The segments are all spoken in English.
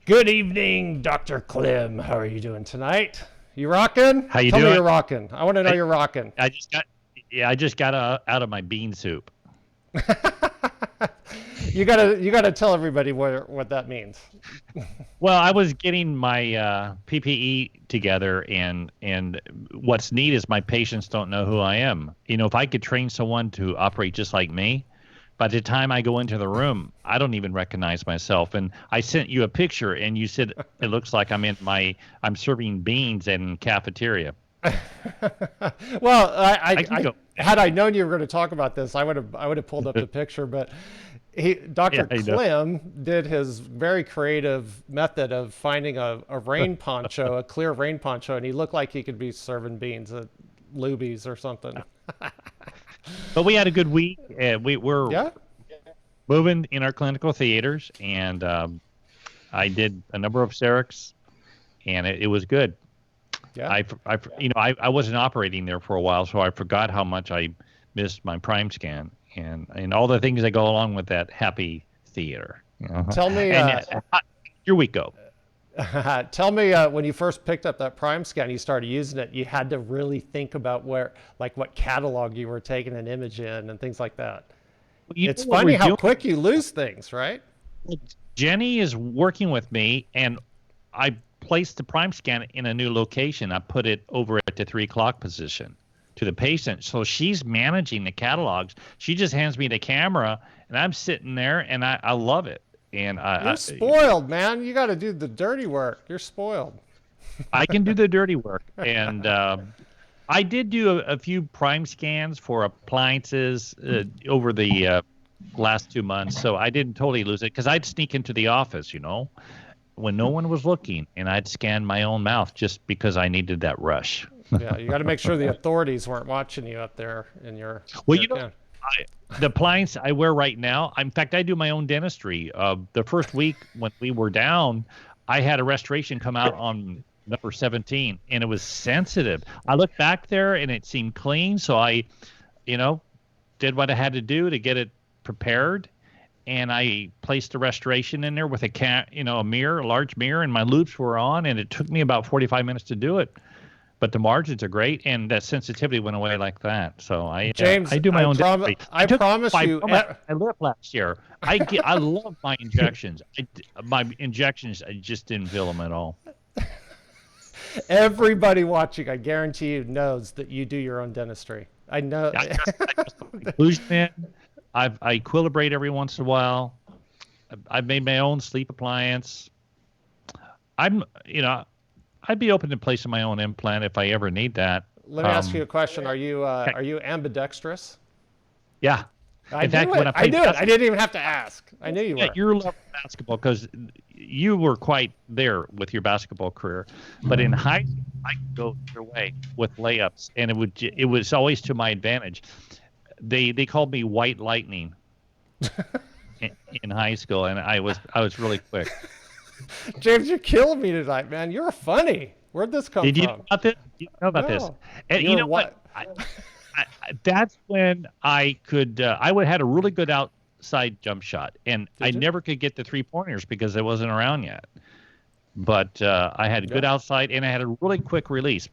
Good evening, Dr. Clem. How are you doing tonight? You rocking? How you Tell me doing? you're rocking. I want to know I, you're rocking. I just got out of my bean soup. You gotta tell everybody what that means. Well, I was getting my PPE together, and what's neat is my patients don't know who I am. If I could train someone to operate just like me, by the time I go into the room, I don't even recognize myself. And I sent you a picture, and you said it looks like I'm serving beans in cafeteria. Well, I can go. had I known you were going to talk about this, I would have pulled up the picture. But Yeah, Dr. I know. Clem did his very creative method of finding a rain poncho, a clear rain poncho, and he looked like he could be serving beans at Luby's or something. But we had a good week. We're Yeah. moving in our clinical theaters, and I did a number of Cerex, and it was good. Yeah. I wasn't operating there for a while, so I forgot how much I missed my prime scan and all the things that go along with that happy theater. Tell me. And how your week go? Tell me when you first picked up that Prime scan, you started using it. You had to really think about what catalog you were taking an image in and things like that. Well, you It's know what funny we're how doing? quick you lose things, right? Jenny is working with me, and I placed the prime scan in a new location. I put it over at the 3 o'clock position to the patient. So she's managing the catalogs. She just hands me the camera, and I'm sitting there, and I love it. And You're spoiled, man. You got to do the dirty work. You're spoiled. I can do the dirty work. And I did do a few prime scans for appliances over the last 2 months. So I didn't totally lose it because I'd sneak into the office, when no one was looking, and I'd scan my own mouth just because I needed that rush. Yeah, you got to make sure the authorities weren't watching you up there in your. Well, your the appliance I wear right now, in fact, I do my own dentistry. The first week when we were down, I had a restoration come out on number 17, and it was sensitive. I looked back there, and it seemed clean, so I, did what I had to do to get it prepared, and I placed a restoration in there with a mirror, a large mirror, and my loops were on, and it took me about 45 minutes to do it. But the margins are great, and that sensitivity went away like that. So James, I do my own dentistry. I took promise you. I left last year. I love my injections. My injections, I just didn't feel them at all. Everybody watching, I guarantee you, knows that you do your own dentistry. I know. I just put my inclusion in. I equilibrate every once in a while. I've made my own sleep appliance. I'd be open to placing my own implant if I ever need that. Let me ask you a question. Are you ambidextrous? Yeah. I In fact, knew when it. I I played knew it. I basketball, didn't even have to ask. I knew you yeah, were. you're loving basketball because you were quite there with your basketball career. But in high school, I could go your way with layups, and it was always to my advantage. They called me White Lightning in high school, and I was really quick. James, you're killing me tonight, man. You're funny. Where'd this come Did you know from? about this? Did you know about this? No. And you You're know what? That's when I could. I would had a really good outside jump shot, and I Did you? never could get the 3-pointers because it wasn't around yet. But I had a good outside, and I had a really quick release.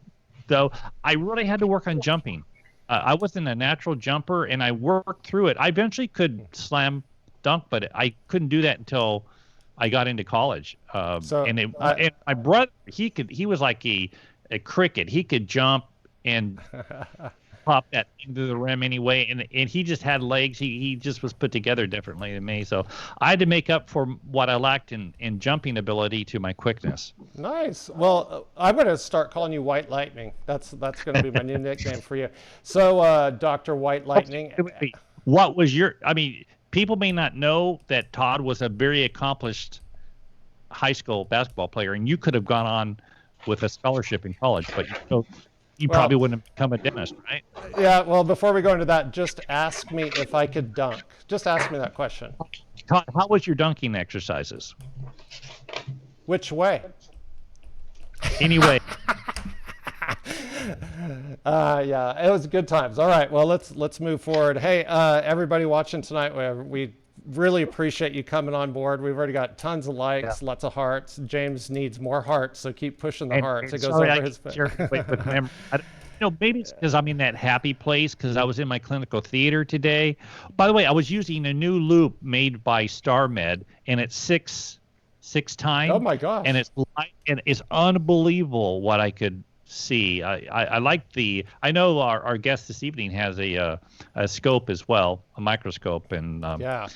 So I really had to work on jumping. I wasn't a natural jumper, and I worked through it. I eventually could slam dunk, but I couldn't do that until I got into college. So, And my brother, he was like a cricket. He could jump and pop that into the rim anyway, and he just had legs. He just was put together differently than me. So I had to make up for what I lacked in jumping ability to my quickness. Nice. Well, I'm going to start calling you White Lightning. That's going to be my new nickname for you. So, Dr. White Lightning. What was your? I mean, people may not know that Todd was a very accomplished high school basketball player, and you could have gone on with a scholarship in college, but you probably wouldn't have become a dentist, right? Yeah. Well, before we go into that, just ask me if I could dunk. Just ask me that question. Todd, how was your dunking exercises? Which way? Anyway, Yeah, it was good times. All right, well let's move forward. Hey, everybody watching tonight, we really appreciate you coming on board. We've already got tons of likes, lots of hearts. James needs more hearts, so keep pushing the hearts. It goes sorry, over I his face. with memory. Maybe it's because I'm in that happy place because I was in my clinical theater today. By the way, I was using a new loop made by StarMed, and it's six times. Oh my gosh! And it's unbelievable what I could see. I like the. I know our guest this evening has a scope as well, a microscope, and yeah.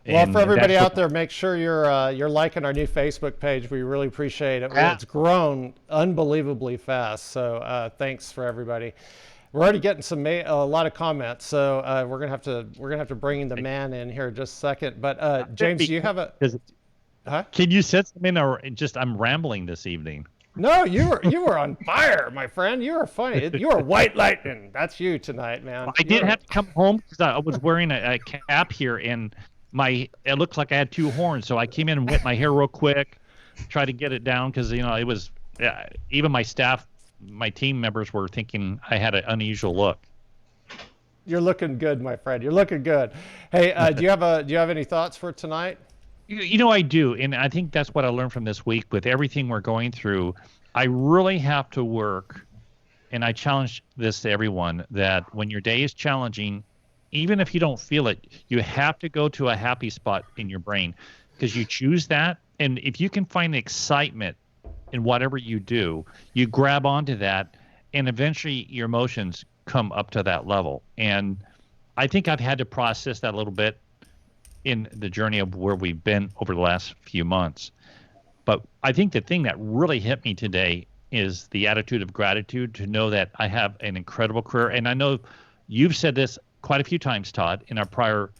Well, and for everybody that's out there, make sure you're liking our new Facebook page. We really appreciate it. It's grown unbelievably fast. So thanks for everybody. We're already getting a lot of comments. So we're gonna have to bring the man in here in just a second. But James, do you have a? Huh? Can you set some in, or just I'm rambling this evening? No, you were on fire, my friend. You were funny. You were white lightning. That's you tonight, man. I did have to come home because I was wearing a cap here, and it looks like I had two horns. So I came in and whipped my hair real quick, tried to get it down because it was even my staff, my team members were thinking I had an unusual look. You're looking good, my friend. You're looking good. Hey, do you have any thoughts for tonight? I do, and I think that's what I learned from this week with everything we're going through. I really have to work, and I challenge this to everyone, that when your day is challenging, even if you don't feel it, you have to go to a happy spot in your brain because you choose that. And if you can find excitement in whatever you do, you grab onto that, and eventually your emotions come up to that level. And I think I've had to process that a little bit in the journey of where we've been over the last few months. But I think the thing that really hit me today is the attitude of gratitude to know that I have an incredible career. And I know you've said this quite a few times, Todd, in our prior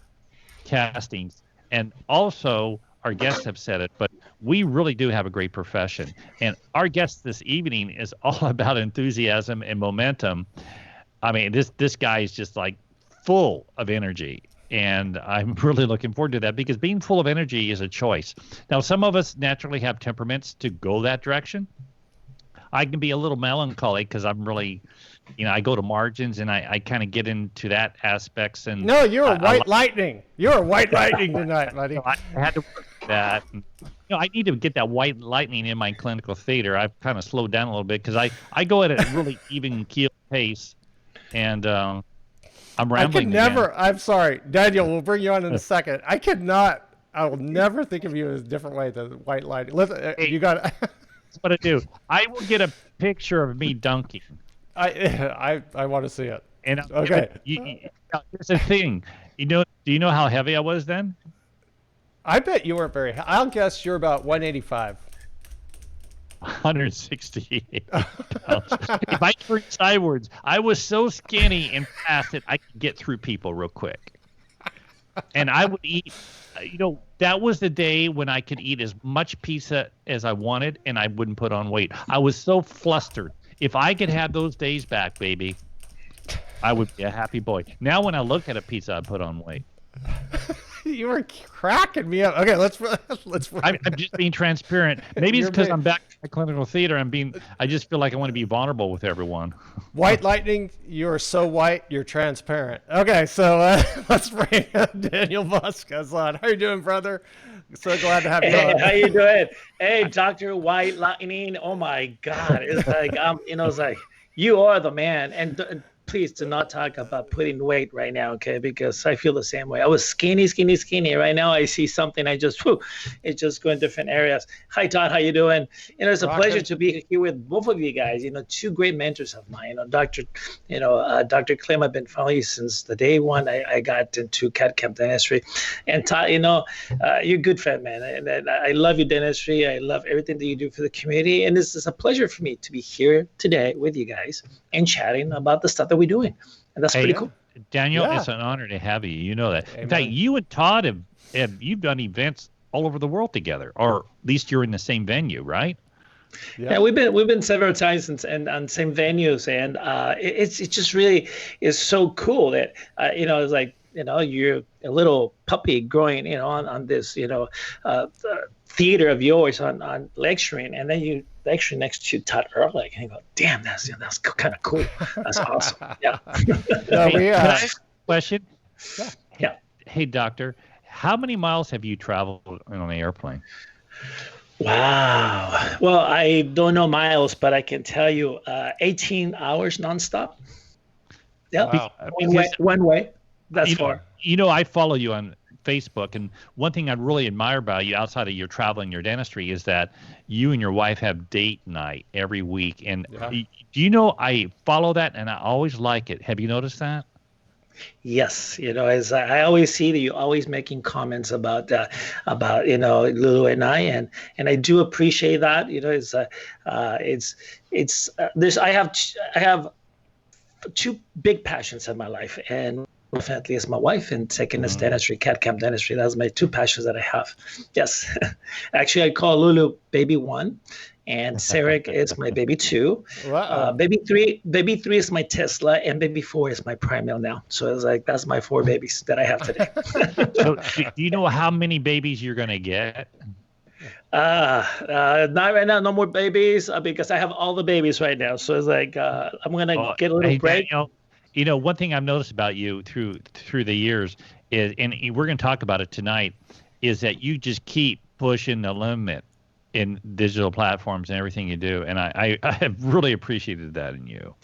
castings. And also our guests have said it, but we really do have a great profession. And our guest this evening is all about enthusiasm and momentum. I mean, this guy is just like full of energy. And I'm really looking forward to that because being full of energy is a choice. Now, some of us naturally have temperaments to go that direction. I can be a little melancholic because I'm really, I go to margins and I kind of get into that aspects. And no, you're white lightning. You're white lightning tonight, buddy. I had to work with that. And, I need to get that white lightning in my clinical theater. I've kind of slowed down a little bit because I go at a really even keel pace, and I'm rambling. I'm sorry, Daniel. We'll bring you on in a second. I will never think of you as a different way than white lightning. Listen, you got. That's what I do. I will get a picture of me dunking. I want to see it. And okay. Here's the thing. Do you know how heavy I was then? I bet you weren't very. I'll guess you're about 185. 168 pounds. If I turned sideways, I was so skinny and fast that I could get through people real quick. And I would eat, that was the day when I could eat as much pizza as I wanted and I wouldn't put on weight. I was so flustered. If I could have those days back, baby, I would be a happy boy. Now when I look at a pizza, I put on weight. You were cracking me up. Okay, let's. I'm just being transparent. Maybe it's because I'm back to my clinical theater. I just feel like I want to be vulnerable with everyone. White lightning, you're so white, you're transparent. Okay, so let's bring Daniel Vasquez on. How you doing, brother? So glad to have you on. How you doing? Hey, Dr. White Lightning. Oh my God, it's like it's like you are the man. And please do not talk about putting weight right now, okay? Because I feel the same way. I was skinny. Right now I see something, it just go in different areas. Hi, Todd, how you doing? It's a pleasure to be here with both of you guys. Two great mentors of mine. Dr. Clem, I've been following you since the day one I got into CAD/CAM dentistry. And Todd, you're a good friend, man. And I love your dentistry. I love everything that you do for the community. And this is a pleasure for me to be here today with you guys and chatting about the stuff that we're doing. And that's pretty cool. Daniel, it's an honor to have you. You know that. Amen. In fact, you and Todd you've done events all over the world together, or at least you're in the same venue, right? Yeah, we've been several times and on same venues, and it's just really is so cool that it's like you're a little puppy growing on this theater of yours on lecturing, and then you lecture next to Todd Ehrlich, and you go, damn, that's kind of cool. That's awesome. Yeah. Can I ask a question? Yeah. Hey, doctor, How many miles have you traveled on an airplane? Wow. Well, I don't know miles, but I can tell you 18 hours nonstop. Yep. Wow. One way. One way. That's you know, far. I follow you on Facebook, and one thing I really admire about you outside of your travel and your dentistry is that you and your wife have date night every week. And do you know, I follow that and I always like it. Have you noticed that? Yes, as I always see that you're always making comments about Lulu and I, and I do appreciate that. There's I have two big passions in my life, and definitely is my wife, and second is dentistry, CAD/CAM dentistry. That's my two passions that I have. Yes, actually, I call Lulu baby one, and Sarek is my baby two. Baby three is my Tesla, and baby four is my Primal now. So it's like that's my four babies that I have today. So, do you know how many babies you're gonna get? Not right now, no more babies, because I have all the babies right now. So it's like I'm gonna get a little break. Daniel, one thing I've noticed about you through the years is, and we're going to talk about it tonight, is that you just keep pushing the limit in digital platforms and everything you do, and I have really appreciated that in you.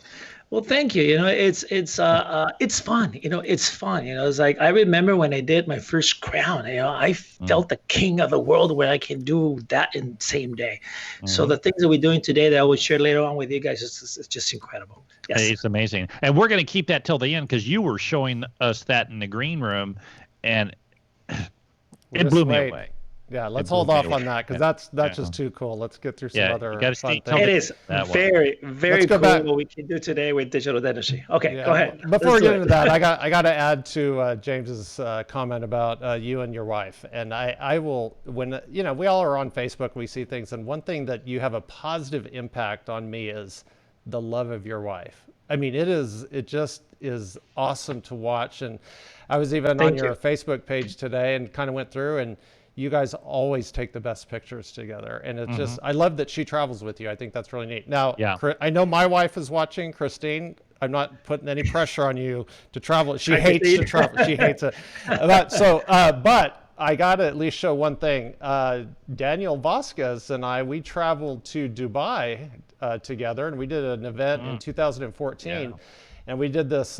Well, thank you. It's fun. It's fun. It's like I remember when I did my first crown. I felt the king of the world where I can do that in the same day. So the things that we're doing today that I will share later on with you guys is just incredible. Yes. It's amazing, and we're going to keep that till the end because you were showing us that in the green room, and it blew me away. Yeah, let's hold off on that because that's just too cool. Let's get through some other fun things. It is very, very cool what we can do today with digital dentistry. Okay, go ahead. Before we get into that, I got to add to James's comment about you and your wife. And I will, when we all are on Facebook, we see things, and one thing that you have a positive impact on me is the love of your wife. I mean, it just is awesome to watch. And I was even on your Facebook page today and kind of went through, and you guys always take the best pictures together. And it's just, I love that she travels with you. I think that's really neat. Now, I know my wife is watching, Christine. I'm not putting any pressure on you to travel. She hates to travel. She hates it. But I got to at least show one thing. Daniel Vasquez and we traveled to Dubai together, and we did an event in 2014. And we did this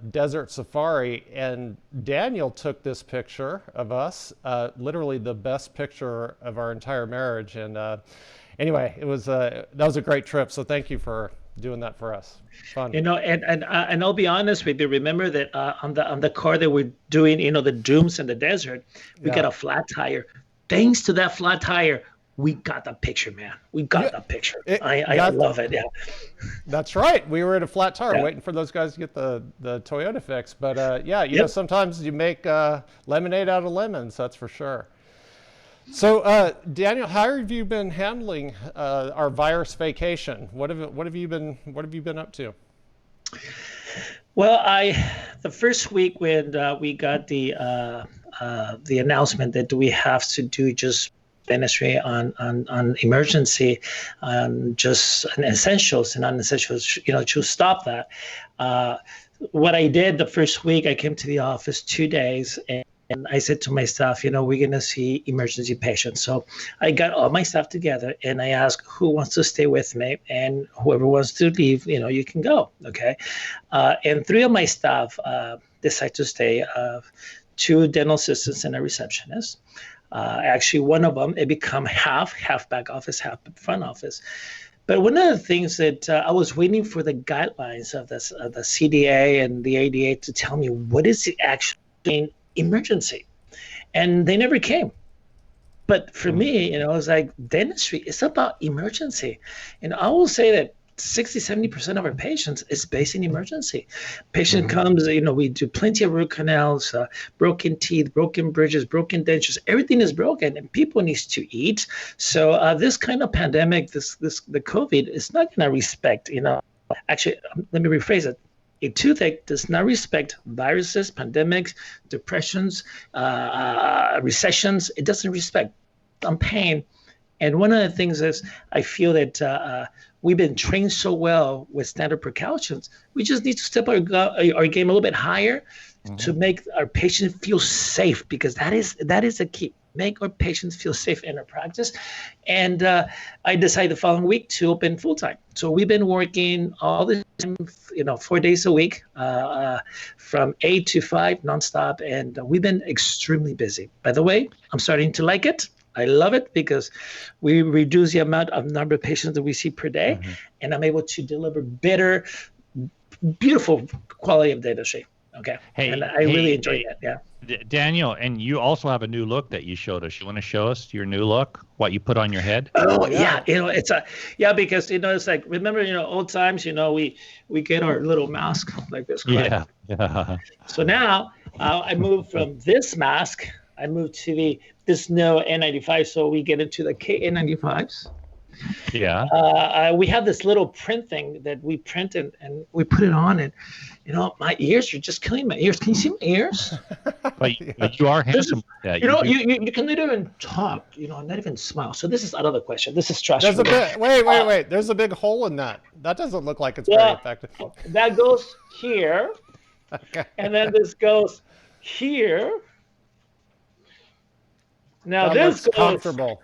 desert safari, and Daniel took this picture of us, literally the best picture of our entire marriage. And anyway, that was a great trip. So thank you for doing that for us. Fun. And I'll be honest with you. Remember that on the car that we're doing, the dooms in the desert, we got a flat tire. Thanks to that flat tire, we got the picture, man. We got the picture. I love it. Yeah. That's right. We were at a flat tire waiting for those guys to get the Toyota fix. But know, sometimes you make lemonade out of lemons. That's for sure. So Daniel, how have you been handling our virus vacation? What have you been up to? Well, the first week when we got the announcement that we have to do just dentistry on emergency, just an essentials and non-essentials, to stop that. What I did the first week, I came to the office 2 days, and I said to my staff, we're going to see emergency patients. So I got all my staff together, and I asked who wants to stay with me, and whoever wants to leave, you can go. Okay. And 3 of my staff decided to stay, 2 dental assistants and a receptionist. Actually, one of them, it become half back office, half front office. But one of the things that I was waiting for the guidelines of the CDA and the ADA to tell me what is the actual emergency, and they never came. But for me, it was like dentistry is about emergency, and I will say that 60-70% of our patients is based in emergency. Patient comes, we do plenty of root canals, broken teeth, broken bridges, broken dentures. Everything is broken, and people need to eat. So this kind of pandemic, the COVID, is not going to respect. Actually, let me rephrase it. A toothache does not respect viruses, pandemics, depressions, recessions. It doesn't respect pain. And one of the things is I feel that we've been trained so well with standard precautions. We just need to step our game a little bit higher to make our patients feel safe, because that is a key. Make our patients feel safe in our practice. And I decided the following week to open full time. So we've been working all the time, 4 days a week, from 8 to 5 nonstop. And we've been extremely busy. By the way, I'm starting to like it. I love it because we reduce the number of patients that we see per day, and I'm able to deliver better, beautiful quality of dentistry. Okay. And I really enjoy that. Yeah. Daniel, and you also have a new look that you showed us. You want to show us your new look, what you put on your head? Oh yeah, it's because it's like, remember, old times, we get our little mask like this. Yeah. So now I moved from this mask, I moved to this new N95, so we get into the KN95s. Yeah. We have this little print thing that we print and we put it on, and my ears are just killing my ears. Can you see my ears? But you are handsome. You can not even talk, not even smile. So this is another question. This is trash. Wait. There's a big hole in that. That doesn't look like it's very effective. That goes here, and then this goes here. Now that this goes comfortable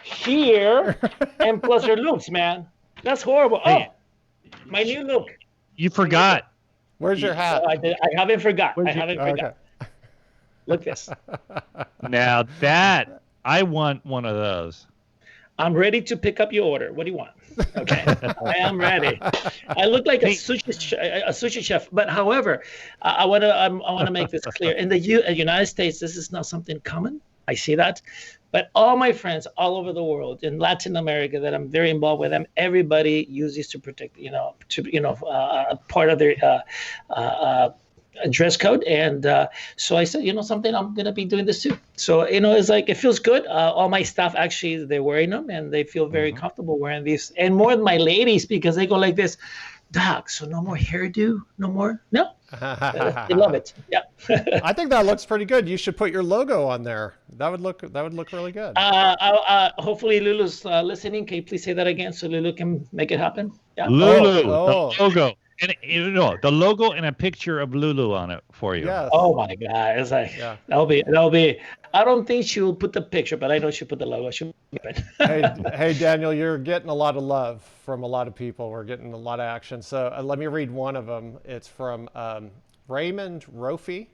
here, and plus your loops, man. That's horrible. Hey, my new look. You forgot. Where's your hat? I haven't forgot. Okay. Look this. Now that I want one of those. I'm ready to pick up your order. What do you want? Okay, I am ready. I look like a sushi chef, but however, I want to make this clear. In the United States, this is not something common. I see that, but all my friends all over the world, in Latin America, that I'm very involved with them, everybody uses to protect, part of their dress code. And so I said, something, I'm going to be doing this too. So, it's like, it feels good. All my staff, actually, they're wearing them and they feel very comfortable wearing these. And more than my ladies, because they go like this, Doc, so no more hairdo, no more? No. They love it. Yeah. I think that looks pretty good. You should put your logo on there. That would look really good. Hopefully Lulu's listening. Can you please say that again so Lulu can make it happen? Yeah. Lulu, the logo. And the logo and a picture of Lulu on it for you. Yes. Oh my God! It's like that'll be. I don't think she'll put the picture, but I know she'll put the logo. She'll it. Hey, Daniel, you're getting a lot of love from a lot of people. We're getting a lot of action. So let me read one of them. It's from Raymond Rofi.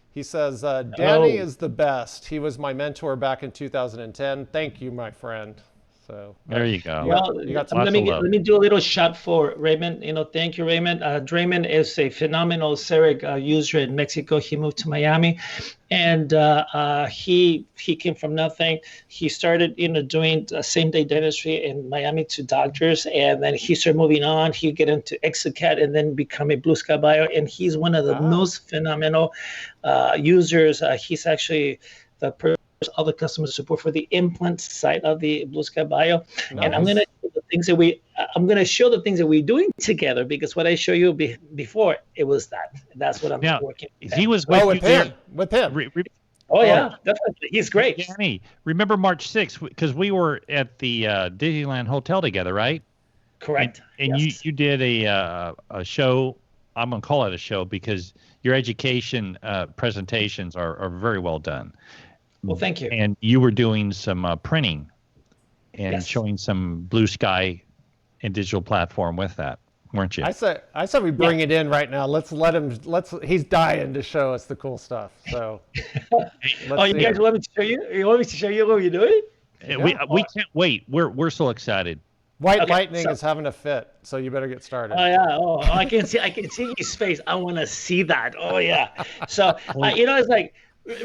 He says, Danny is the best. He was my mentor back in 2010. Thank you, my friend. So there you go. Well, you got let me do a little shot for Raymond. Thank you, Raymond. Raymond is a phenomenal CEREC user in Mexico. He moved to Miami, and he came from nothing. He started, doing same-day dentistry in Miami to doctors, and then he started moving on. He get into Exocad and then become a Blue Sky Bio, and he's one of the most phenomenal users. He's actually the person. All the customer support for the implant side of the Blue Sky Bio. Nice. And I'm going to show the things that we're doing together, because what I show you before, it was that. That's what I'm working with. He was with him. Yeah, definitely. He's great. Danny, remember March 6th, because we were at the Disneyland Hotel together, right? Correct. And yes. you did a show. I'm going to call it a show because your education presentations are very well done. Well, thank you. And you were doing some printing and showing some Blue Sky and digital platform with that, weren't you? I said we bring it in right now. Let's let him. He's dying to show us the cool stuff. So. You guys want me to show you? You want me to show you what you're doing? We can't wait. We're so excited. White Lightning is having a fit, so you better get started. Oh yeah. Oh, I can see his face. I want to see that. Oh yeah. So it's like.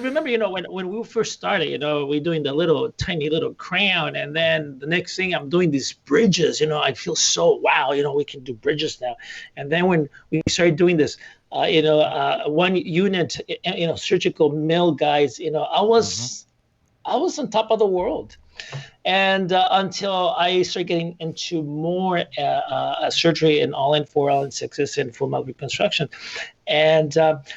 Remember, when we first started, we're doing the tiny little crown, and then the next thing I'm doing these bridges. I feel so wow. We can do bridges now. And then when we started doing this, 1 unit, surgical mill guys. I was I was on top of the world. And until I started getting into more surgery and all-in-4, all-in-6s, and full mouth reconstruction. And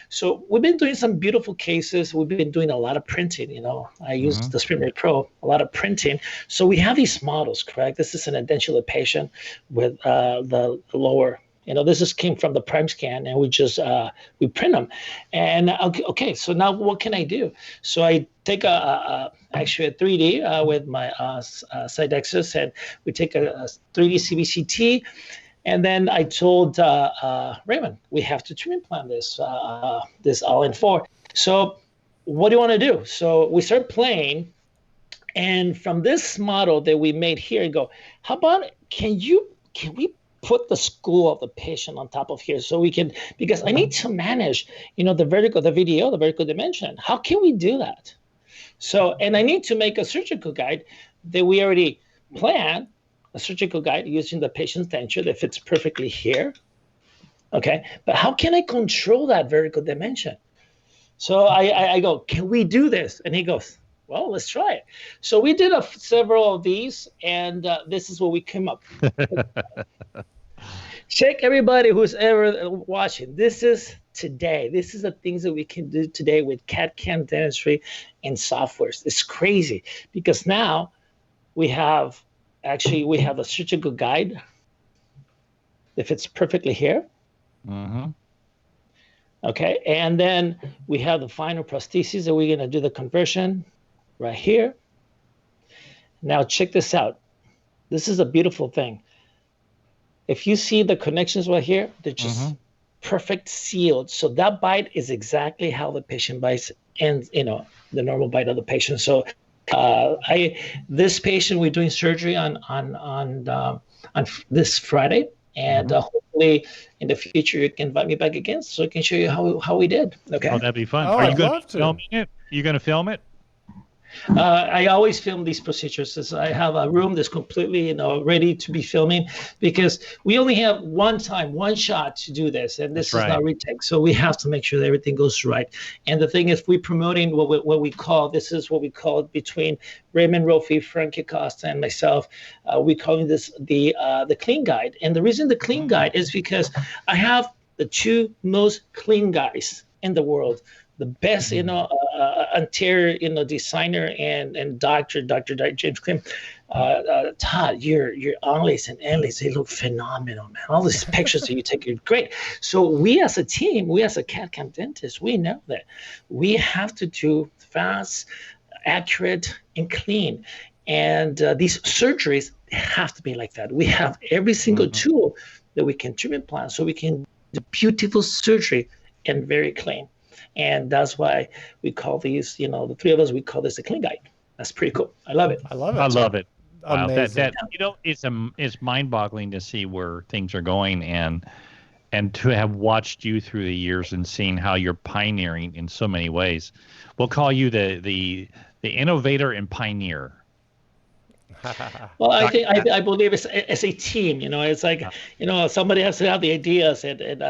so we've been doing some beautiful cases. We've been doing a lot of printing. I use the SprintRay Pro, a lot of printing. So we have these models, correct? This is an edentulous patient with the lower. This came from the prime scan, and we just we print them. And okay, so now what can I do? So I take actually a 3D with my Sidexis, and we take a 3D CBCT. And then I told Raymond, we have to treatment plan this all-in-4. So what do you want to do? So we start playing, and from this model that we made here, I go, how about can we put the skull of the patient on top of here so we can, because I need to manage, the vertical, the VDO, the vertical dimension. How can we do that? So, and I need to make a surgical guide that we already planned, a surgical guide using the patient's denture that fits perfectly here. Okay, but how can I control that vertical dimension? So I go, can we do this? And he goes, well, let's try it. So we did several of these, and this is what we came up with. Check everybody who's ever watching. This is today. This is the things that we can do today with CAD/CAM dentistry and softwares. It's crazy because now we have a surgical guide that fits perfectly here. Mm-hmm. Okay, and then we have the final prosthesis that we're going to do the conversion right here. Now check this out. This is a beautiful thing. If you see the connections right here, they're just perfect sealed. So that bite is exactly how the patient bites, and the normal bite of the patient. So this patient, we're doing surgery on this Friday, and hopefully in the future you can invite me back again so I can show you how we did. Okay. Oh, that'd be fun. Oh, Are you I'd going love to to. film it? You going to film it? I always film these procedures. I have a room that's completely, ready to be filming, because we only have one shot to do this, and this is not retake. So we have to make sure that everything goes right. And the thing is, we're promoting what we call between Raymond Rofi, Frankie Costa, and myself. We call this the clean guide. And the reason the clean guide is because I have the two most clean guys in the world. The best, anterior, designer and Dr. James Klim. Todd, your onlays and endlays, they look phenomenal, man. All these pictures that you take are great. So we as a team, we as a CAD/CAM dentist, we know that we have to do fast, accurate, and clean. And these surgeries have to be like that. We have every single tool that we can treatment plan so we can do beautiful surgery and very clean. And that's why we call these, the three of us, we call this a clean guide. That's pretty cool. I love it. I love it. I love it. Wow, Amazing. it's mind-boggling to see where things are going, and to have watched you through the years and seeing how you're pioneering in so many ways. We'll call you the innovator and pioneer. Well, I believe it's a team. It's like somebody has to have the ideas and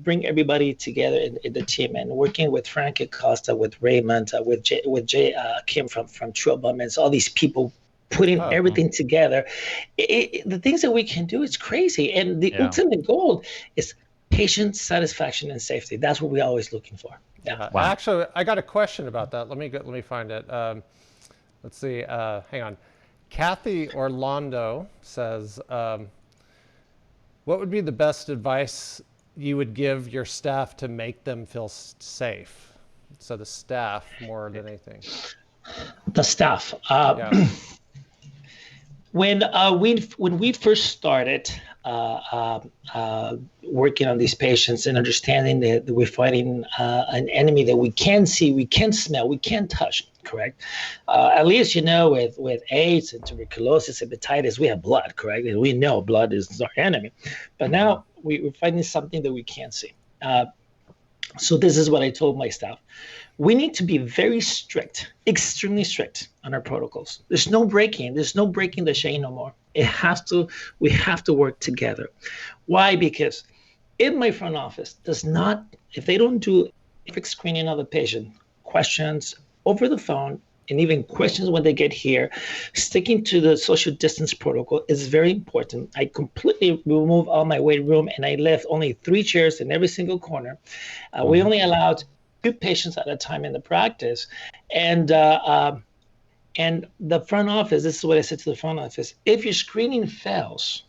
bring everybody together in the team. And working with Frankie Costa, with Raymond, with Jay Kim from True Abundance, all these people putting everything together. The things that we can do is crazy, and the ultimate goal is patient satisfaction and safety. That's what we're always looking for. Yeah. Wow. Actually, I got a question about that. Let me find it. Let's see. Hang on. Kathy Orlando says, what would be the best advice you would give your staff to make them feel safe? So the staff more than anything. The staff. When we first started working on these patients and understanding that we're fighting an enemy that we can see, we can smell, we can touch, correct? At least, with AIDS and tuberculosis, hepatitis, we have blood, correct? And we know blood is our enemy. But now we're fighting something that we can't see. So this is what I told my staff. We need to be very strict, extremely strict on our protocols. There's no breaking the chain no more. We have to work together. Why? Because if my front office if they don't do perfect screening of the patient, questions, over the phone, and even questions when they get here. Sticking to the social distance protocol is very important. I completely removed all my weight room, and I left only 3 chairs in every single corner. We only allowed 2 patients at a time in the practice. And the front office, this is what I said to the front office: if your screening fails,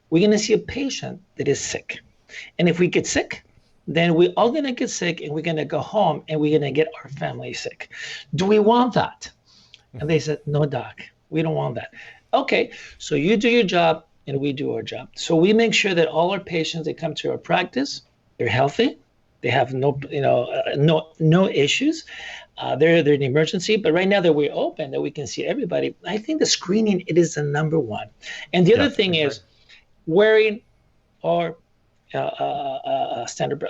we're going to see a patient that is sick. And if we get sick, then we're all going to get sick, and we're going to go home, and we're going to get our family sick. Do we want that? And they said, no, doc, we don't want that. Okay, so you do your job, and we do our job. So we make sure that all our patients that come to our practice, they're healthy, they have no issues. They're in emergency, but right now that we're open, that we can see everybody, I think the screening, it is the number one. And the other thing is wearing our standard,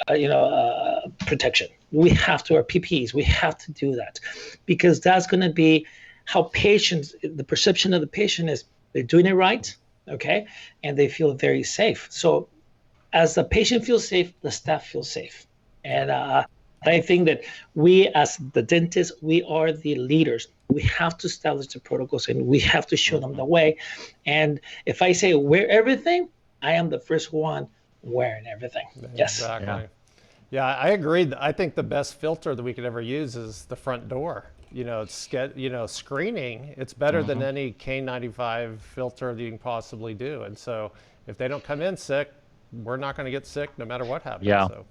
protection. We have to, our PPEs, we have to do that, because that's going to be how patients, the perception of the patient is they're doing it right, okay, and they feel very safe. So as the patient feels safe, the staff feels safe. And I think that we, as the dentists, we are the leaders. We have to establish the protocols, and we have to show them the way. And if I say wear everything, I am the first one wearing everything. Yes. Exactly. Yeah, I agree. I think the best filter that we could ever use is the front door. Screening, it's better than any K95 filter that you can possibly do. And so if they don't come in sick, we're not going to get sick no matter what happens. Yeah. So.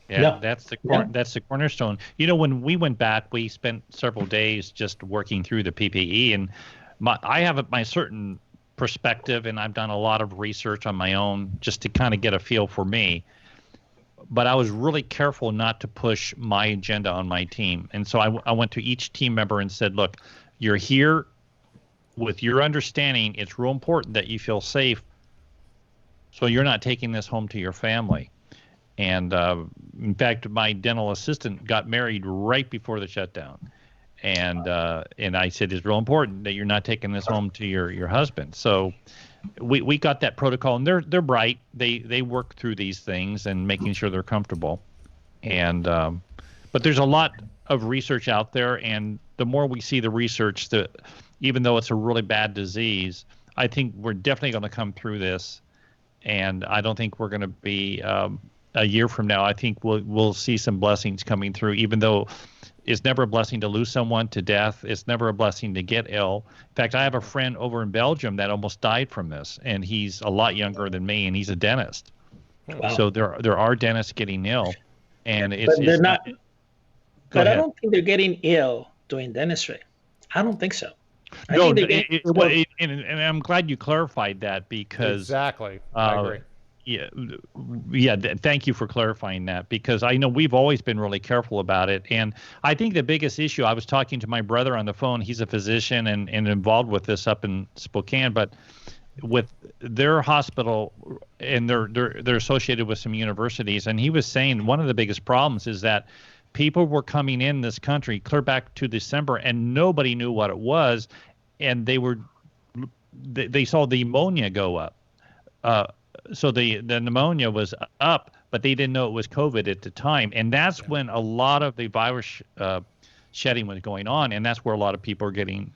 Yeah, that's the cornerstone. When we went back, we spent several days just working through the PPE, and I have my certain perspective, and I've done a lot of research on my own just to kind of get a feel for me. But I was really careful not to push my agenda on my team. And so I went to each team member and said, look, you're here with your understanding. It's real important that you feel safe, so you're not taking this home to your family. And in fact, my dental assistant got married right before the shutdown. And I said, it's real important that you're not taking this home to your husband. So we got that protocol, and they're bright. They work through these things and making sure they're comfortable. And but there's a lot of research out there, and the more we see the research, that even though it's a really bad disease, I think we're definitely going to come through this. And I don't think we're going to be a year from now. I think we'll see some blessings coming through, even though it's never a blessing to lose someone to death. It's never a blessing to get ill. In fact, I have a friend over in Belgium that almost died from this, and he's a lot younger than me, and he's a dentist. Wow. So there are dentists getting ill, and it's they're not. But I don't think they're getting ill doing dentistry. I don't think so. And I'm glad you clarified that, because exactly, I agree. Yeah. Thank you for clarifying that, because I know we've always been really careful about it. And I think the biggest issue, I was talking to my brother on the phone. He's a physician and involved with this up in Spokane, but with their hospital, and they're associated with some universities. And he was saying one of the biggest problems is that people were coming in this country clear back to December, and nobody knew what it was. And they saw the pneumonia go up. So the pneumonia was up, but they didn't know it was COVID at the time. And that's when a lot of the virus shedding was going on. And that's where a lot of people are getting.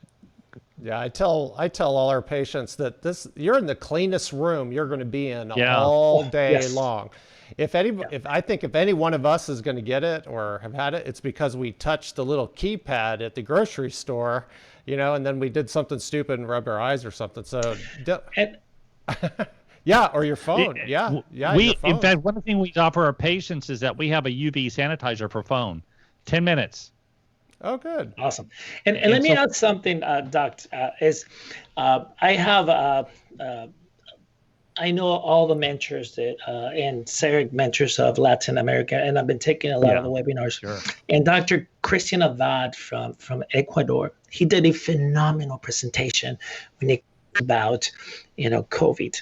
Yeah, I tell all our patients that you're in the cleanest room you're going to be in all day long. If any one of us is going to get it or have had it, it's because we touched the little keypad at the grocery store, and then we did something stupid and rubbed our eyes or something. So. Yeah, or your phone. Yeah. Your phone. In fact, one of the things we offer our patients is that we have a UV sanitizer for phone. 10 minutes. Oh, good. Awesome. And let me add something, Doc. I know all the mentors that and CEREC mentors of Latin America, and I've been taking a lot of the webinars. Sure. And Dr. Christian Abad from Ecuador, he did a phenomenal presentation when he about COVID.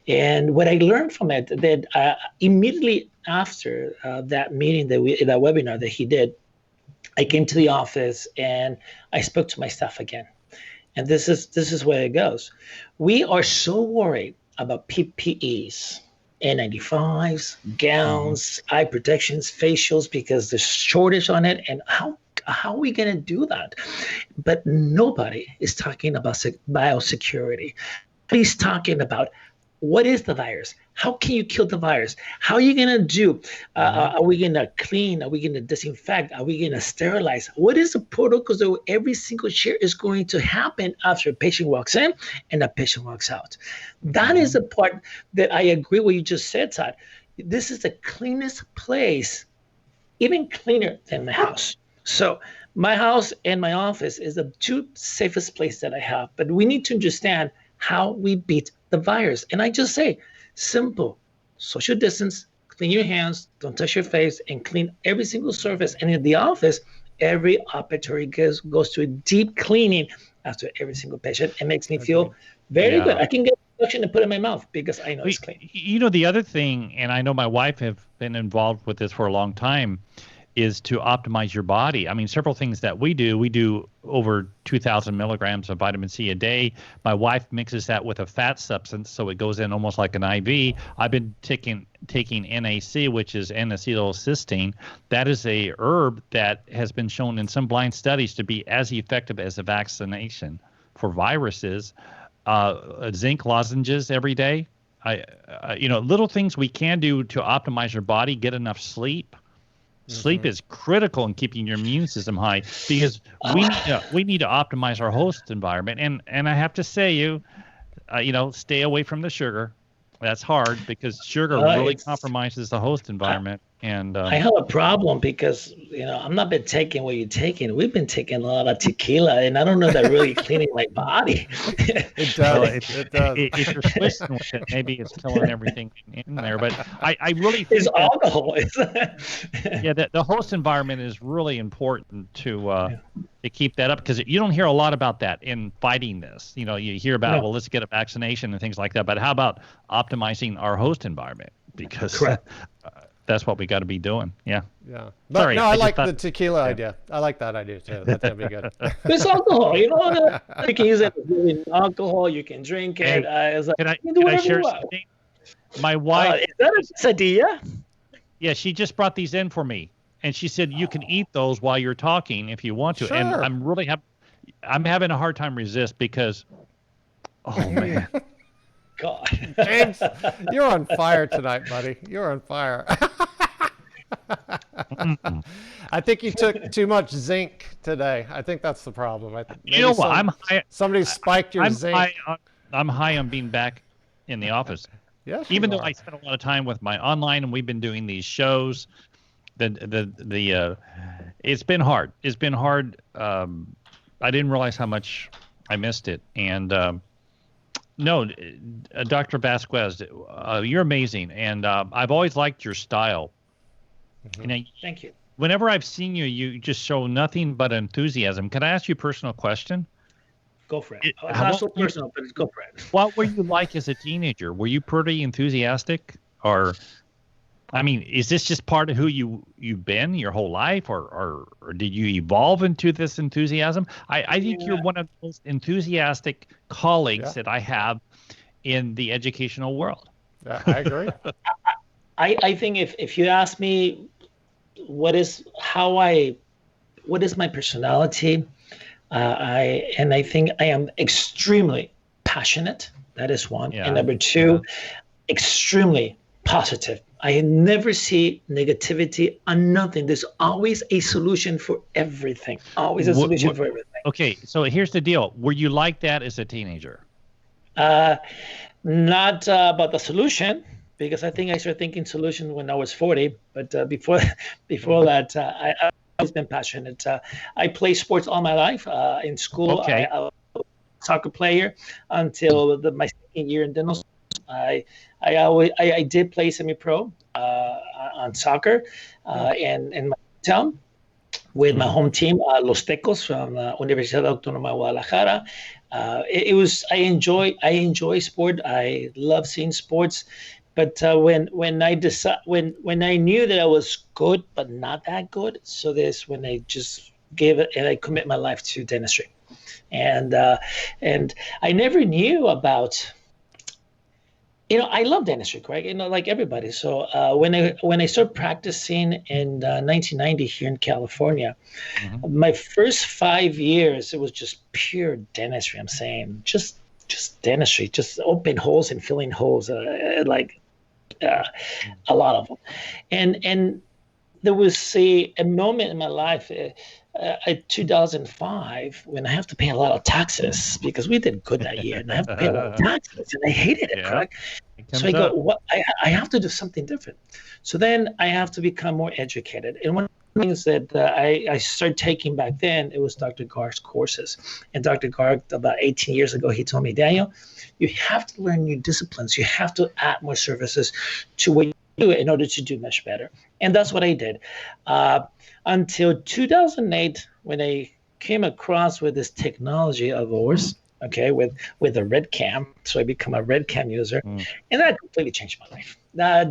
And what I learned from it, that immediately after that meeting, that webinar that he did, I came to the office and I spoke to my staff again. And this is where it goes. We are so worried about PPEs, N95s, gowns, eye protections, facials, because there's shortage on it. And how How are we going to do that? But nobody is talking about biosecurity. Nobody's talking about what is the virus? How can you kill the virus? How are you going to do? Are we going to clean? Are we going to disinfect? Are we going to sterilize? What is the protocol that every single share is going to happen after a patient walks in and a patient walks out? That is the part that I agree with what you just said, Todd. This is the cleanest place, even cleaner than my house. So my house and my office is the two safest places that I have. But we need to understand how we beat the virus. And I just say, simple, social distance, clean your hands, don't touch your face, and clean every single surface. And in the office, every operatory goes to a deep cleaning after every single patient. It makes me feel very good. I can get injection and put it in my mouth because I know it's clean. The other thing, and I know my wife have been involved with this for a long time, is to optimize your body. I mean, several things that we do over 2,000 milligrams of vitamin C a day. My wife mixes that with a fat substance, so it goes in almost like an IV. I've been taking NAC, which is N-acetylcysteine. That is a herb that has been shown in some blind studies to be as effective as a vaccination for viruses. Zinc lozenges every day. Little things we can do to optimize your body. Get enough sleep. Sleep is critical in keeping your immune system high because we need to optimize our host environment. And I have to say, stay away from the sugar. That's hard because sugar really compromises the host environment. And I have a problem because I'm not been taking what you're taking. We've been taking a lot of tequila, and I don't know that really cleaning my body. It does. It does. If you're twisting with it, maybe it's killing everything in there. But I really think it's alcohol. The host environment is really important to keep that up because you don't hear a lot about that in fighting this. You hear about well, let's get a vaccination and things like that. But how about optimizing our host environment? Because that's what we got to be doing. Yeah. Yeah. But sorry, I like the tequila idea. I like that idea too. That's gonna be good. It's alcohol. You can use it as alcohol. You can drink it. Can I share something? My wife. Is that a quesadilla? Yeah, she just brought these in for me, and she said you can eat those while you're talking if you want to. Sure. And I'm having a hard time resist because, oh man. God. James, you're on fire tonight, buddy. You're on fire. I think you took too much zinc today. I think that's the problem. I'm high. Somebody spiked your zinc. I'm high on being back in the office. Yes. Even though I spent a lot of time with my online, and we've been doing these shows. It's been hard. It's been hard. I didn't realize how much I missed it, and. No, Dr. Vasquez, you're amazing, and I've always liked your style. Mm-hmm. Thank you. Whenever I've seen you, you just show nothing but enthusiasm. Can I ask you a personal question? Go for it. It's not so personal, but go for it. What were you like as a teenager? Were you pretty enthusiastic, or? I mean, is this just part of who you've been your whole life, or did you evolve into this enthusiasm? I think you're one of the most enthusiastic colleagues that I have in the educational world. Yeah, I agree. I think if you ask me what is my personality, I think I am extremely passionate. That is one. And number two, extremely positive. I never see negativity on nothing. There's always a solution for everything. Always a solution for everything. Okay, so here's the deal. Were you like that as a teenager? Not about the solution, because I think I started thinking solution when I was 40. But before that, I've always been passionate. I played sports all my life. In school, I was a soccer player until my second year in dental school. I did play semi-pro on soccer in my town with my home team, Los Tecos from Universidad Autónoma de Guadalajara. I enjoy sport. I love seeing sports. But when I knew that I was good but not that good, so this when I just gave it and I commit my life to dentistry, and I never knew about I love dentistry, Craig. Like everybody. So when I started practicing in 1990 here in California, Mhm. my first 5 years it was just pure dentistry. I'm saying just dentistry, just open holes and filling holes, uh, a lot of them. And there was a moment in my life, in 2005, when I have to pay a lot of taxes because we did good that year, and I have to pay a lot of taxes, and I hated it, Yeah, correct? it So I comes go, up. what? I have to do something different. So then I have to become more educated. And one of the things that I started taking back then, it was Dr. Garg's courses. And Dr. Garg, about 18 years ago, he told me, Daniel, you have to learn new disciplines. You have to add more services to what you do in order to do much better. And that's what I did. Uh, until 2008, when I came across with this technology of ours, okay, with a red cam. So I become a red cam user, Mm. and that completely changed my life.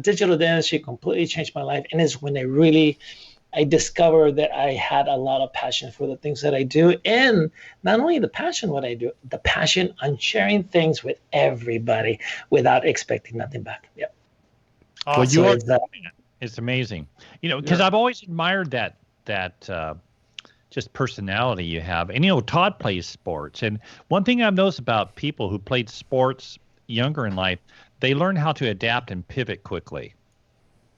Digital dentistry completely changed my life, and it's when I discovered that I had a lot of passion for the things that I do, and not only the passion what I do, the passion on sharing things with everybody without expecting nothing back. Yep. Well, Awesome. you So are. it's that. It's amazing. Because You're, I've always admired that just personality you have. And Todd plays sports, and one thing I've noticed about people who played sports younger in life, they learn how to adapt and pivot quickly.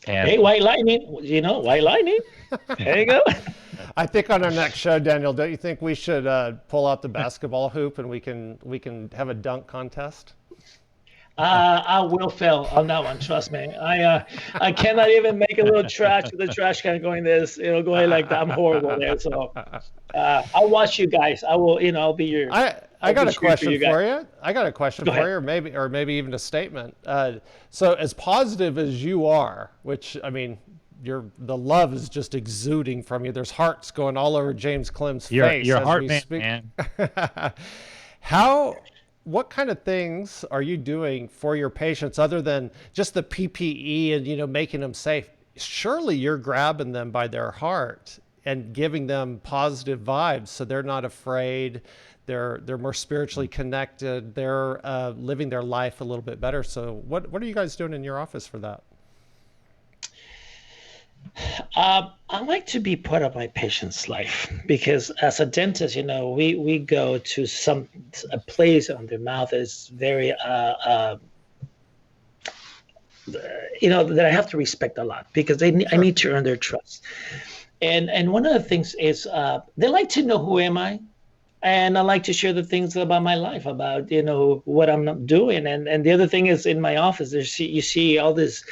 And Hey, white lightning. White lightning. There you go. I think on our next show, Daniel, don't you think we should pull out the basketball hoop and we can have a dunk contest? I will fail on that one. Trust me. I cannot even make a little trash with the trash can going going like that. I'm horrible there. So I'll watch you guys. I will. I'll be your. I I'll got be a cheering question you guys. for you. I got a question Go for ahead. you, or maybe even a statement. So as positive as you are, which I mean, the love is just exuding from you. There's hearts going all over James Clem's face you're a as heart we man, speak. man. What kind of things are you doing for your patients other than just the PPE and making them safe? Surely you're grabbing them by their heart and giving them positive vibes so they're not afraid. They're more spiritually connected. They're living their life a little bit better. So what are you guys doing in your office for that? I like to be part of my patient's life because as a dentist, we go to a place on their mouth that is very that I have to respect a lot because I Sure. need to earn their trust. And one of the things is they like to know who am I, and I like to share the things about my life, about what I'm not doing. And the other thing is in my office, you see all this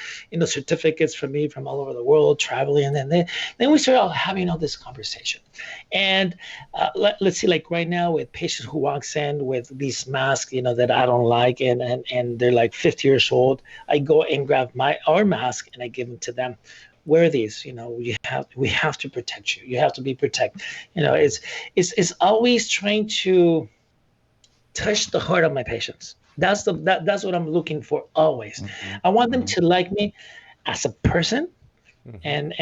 certificates from me from all over the world traveling, and then we start all having all this conversation. And let's see, like right now with patients who walks in with these masks, that I don't like, and they're like 50 years old. I go and grab our mask and I give them to them. Wear these. We have to protect you. You have to be protected. It's always trying to touch the heart of my patients. That's what I'm looking for always. Mm-hmm. I want them Mm-hmm. to like me as a person, and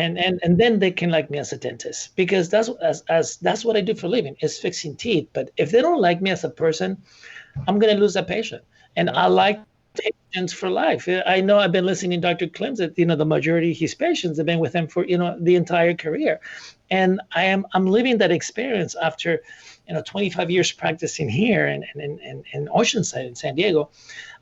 then they can like me as a dentist because that's what I do for a living is fixing teeth. But if they don't like me as a person, I'm gonna lose that patient. And I like patients for life. I know I've been listening to Dr. Clems that the majority of his patients have been with him for the entire career, and I'm living that experience after 25 years practicing here in Oceanside in San Diego.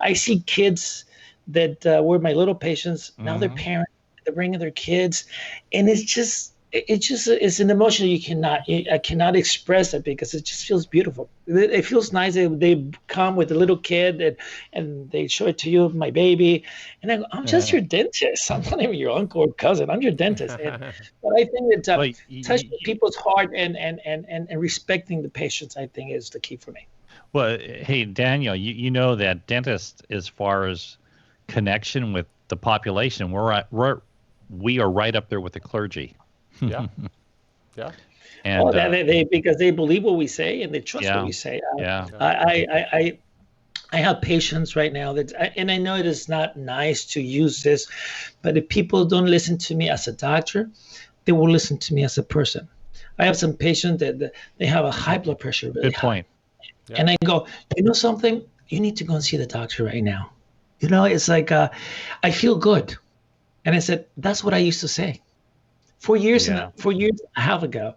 I see kids that were my little patients now they're Mm-hmm. parents, they're bringing their kids, and it's an emotion I cannot express it because it just feels beautiful. It feels nice. They come with a little kid and they show it to you, my baby, and I go, I'm just your dentist. I'm not even your uncle or cousin. I'm your dentist. But I think that Well, touching people's heart and respecting the patients, I think, is the key for me. well, hey Daniel, you know that dentists, as far as connection with the population, we are right up there with the clergy. Yeah. Yeah. Oh, And they because they believe what we say and they trust what yeah, we say. yeah, I have patients right now and I know it is not nice to use this, but if people don't listen to me as a doctor, they will listen to me as a person. I have some patients that they have a high blood pressure, really good high. point. Yeah. And I go, you know something? You need to go and see the doctor right now. It's like I feel good. And I said, that's what I used to say. 4 years Yeah. 4 years and a half ago,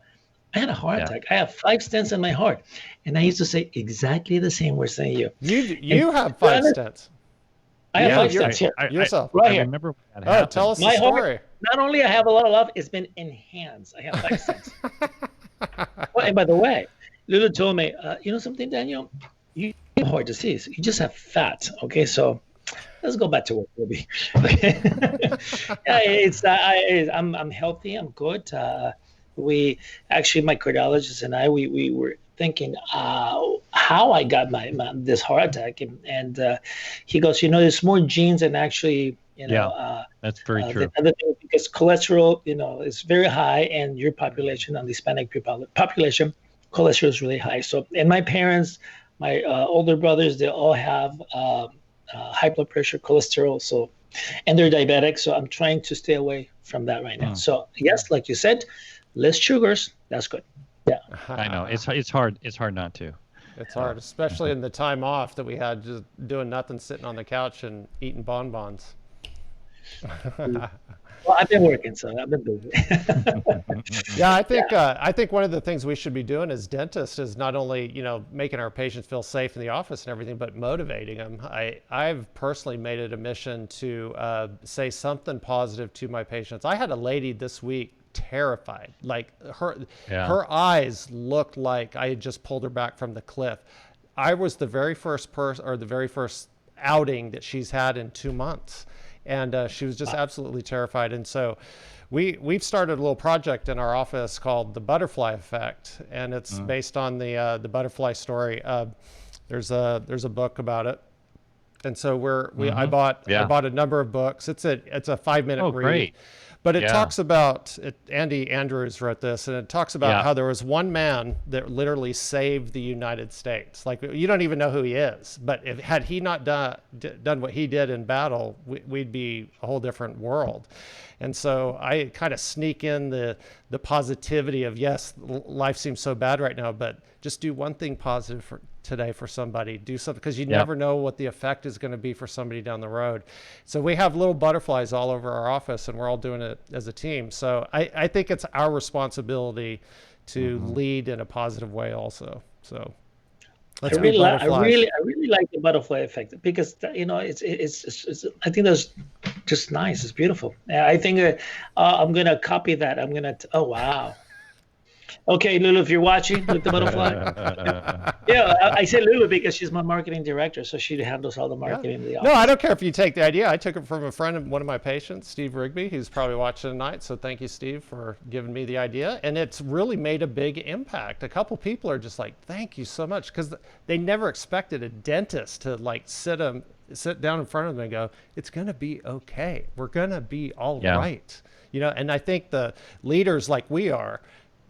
I had a heart Yeah. attack. I have 5 stents in my heart. And I used to say exactly the same words saying you. You have 5 stents. I have Yeah, 5 you're- stents here. yourself. Right I here. remember when that Oh, happened. tell us My the heart, story. not only I have a lot of love, it's been enhanced. I have 5 stents. Oh, and by the way, Lulu told me, you know something, Daniel? You have heart disease. You just have fat. Okay, so let's go back to work, baby. Okay. Yeah, I'm healthy. I'm good. We actually, my cardiologist and we were thinking how I got my this heart attack, and he goes, there's more genes than actually, That's very the true. other thing, because cholesterol, is very high, and your population, on the Hispanic population, cholesterol is really high. So, and my parents, my older brothers, they all have high blood pressure, cholesterol, so, and they're diabetic. So I'm trying to stay away from that right now. So yes, like you said, less sugars. That's good. Yeah. I know it's hard. It's hard not to. It's hard, especially in the time off that we had, just doing nothing, sitting on the couch and eating bonbons. Well, I've been working, so I've been busy. Yeah, I think one of the things we should be doing as dentists is not only making our patients feel safe in the office and everything, but motivating them. I've personally made it a mission to say something positive to my patients. I had a lady this week terrified, like her eyes looked like I had just pulled her back from the cliff. I was the very first person, or the very first outing that she's had in 2 months. And she was just absolutely terrified. And so we've started a little project in our office called the Butterfly Effect, and it's based on the butterfly story. There's a book about it, and so I bought a number of books. It's a 5-minute read. Great. But it talks about it. Andy Andrews wrote this, and it talks about how there was one man that literally saved the United States. Like, you don't even know who he is, but had he not done what he did in battle, we'd be a whole different world. And so I kind of sneak in the positivity of, yes, life seems so bad right now, but just do one thing positive for today for somebody. Do something, because you never know what the effect is going to be for somebody down the road. So we have little butterflies all over our office, and we're all doing it as a team. So I think it's our responsibility to lead in a positive way also. So let's be butterflies. I really like the butterfly effect, because it's I think that's just nice. It's beautiful. I think I'm gonna copy that. Oh wow. Okay, Lulu, if you're watching with the butterfly. Yeah, I say Lulu because she's my marketing director, so she handles all the marketing in the office. No, I don't care if you take the idea. I took it from a friend of one of my patients, Steve Rigby, who's probably watching tonight. So thank you, Steve, for giving me the idea. And it's really made a big impact. A couple people are just like, thank you so much, because they never expected a dentist to like sit down in front of them and go, it's going to be okay. We're going to be all right. And I think the leaders like we are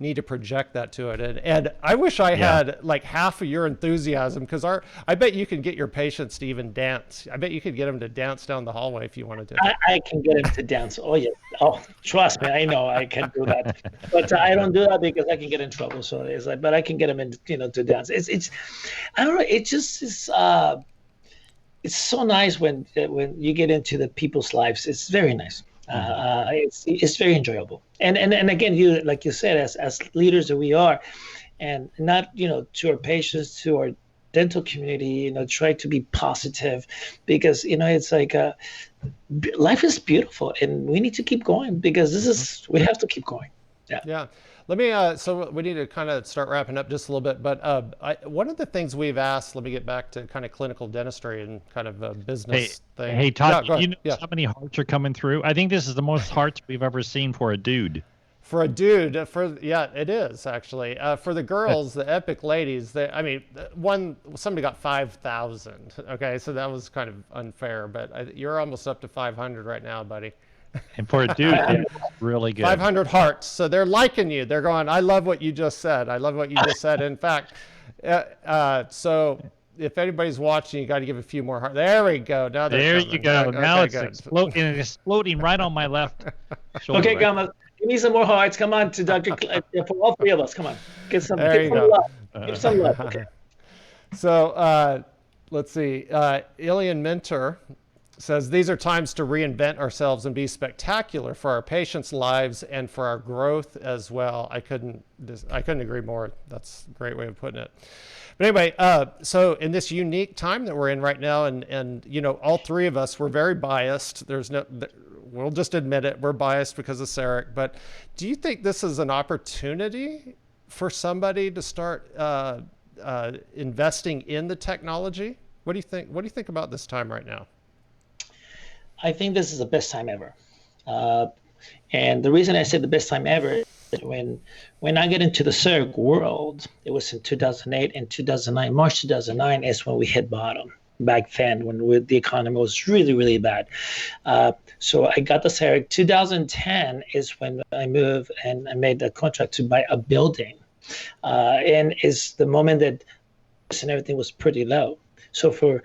need to project that to it. And I wish I had like half of your enthusiasm, because I bet you can get your patients to even dance. I bet you could get them to dance down the hallway if you wanted to. I can get him to dance. Oh yeah. Oh, trust me, I know I can do that. But I don't do that because I can get in trouble. So it's like, but I can get him in, to dance. It's I don't know. It just is. It's so nice when you get into the people's lives. It's very nice. It's very enjoyable, and again, you, like you said, as leaders that we are, and not to our patients, to our dental community, try to be positive, because it's like life is beautiful, and we need to keep going, because we have to keep going. Yeah. Let me, so we need to kind of start wrapping up just a little bit, but one of the things we've asked, let me get back to kind of clinical dentistry and kind of a business thing. Hey, Todd, you know how many hearts are coming through? I think this is the most hearts we've ever seen for a dude. For a dude, it is actually. For the girls, the epic ladies, somebody got 5,000. Okay, so that was kind of unfair, but you're almost up to 500 right now, buddy. And for a dude, it's really good. 500 hearts. So they're liking you. They're going, I love what you just said. I love what you just said. In fact, so if anybody's watching, you got to give a few more hearts. There we go. Now there you go. Now it's exploding right on my left shoulder. Okay, Gama, give me some more hearts. Come on to Dr. For all three of us. Come on. Give some love. Give some love. Okay. So let's see. Ilian Minter says these are times to reinvent ourselves and be spectacular for our patients' lives and for our growth as well. I couldn't agree more. That's a great way of putting it. But anyway, so in this unique time that we're in right now, and you know, all three of us, we're very biased. We'll just admit it. We're biased because of CEREC. But do you think this is an opportunity for somebody to start investing in the technology? What do you think? What do you think about this time right now? I think this is the best time ever. And the reason I said the best time ever is when I get into the CEREC world, it was in 2008 and 2009. March 2009 is when we hit bottom. Back then, when the economy was really, really bad. So I got the CEREC. 2010 is when I moved and I made a contract to buy a building. And it's the moment that and everything was pretty low. So for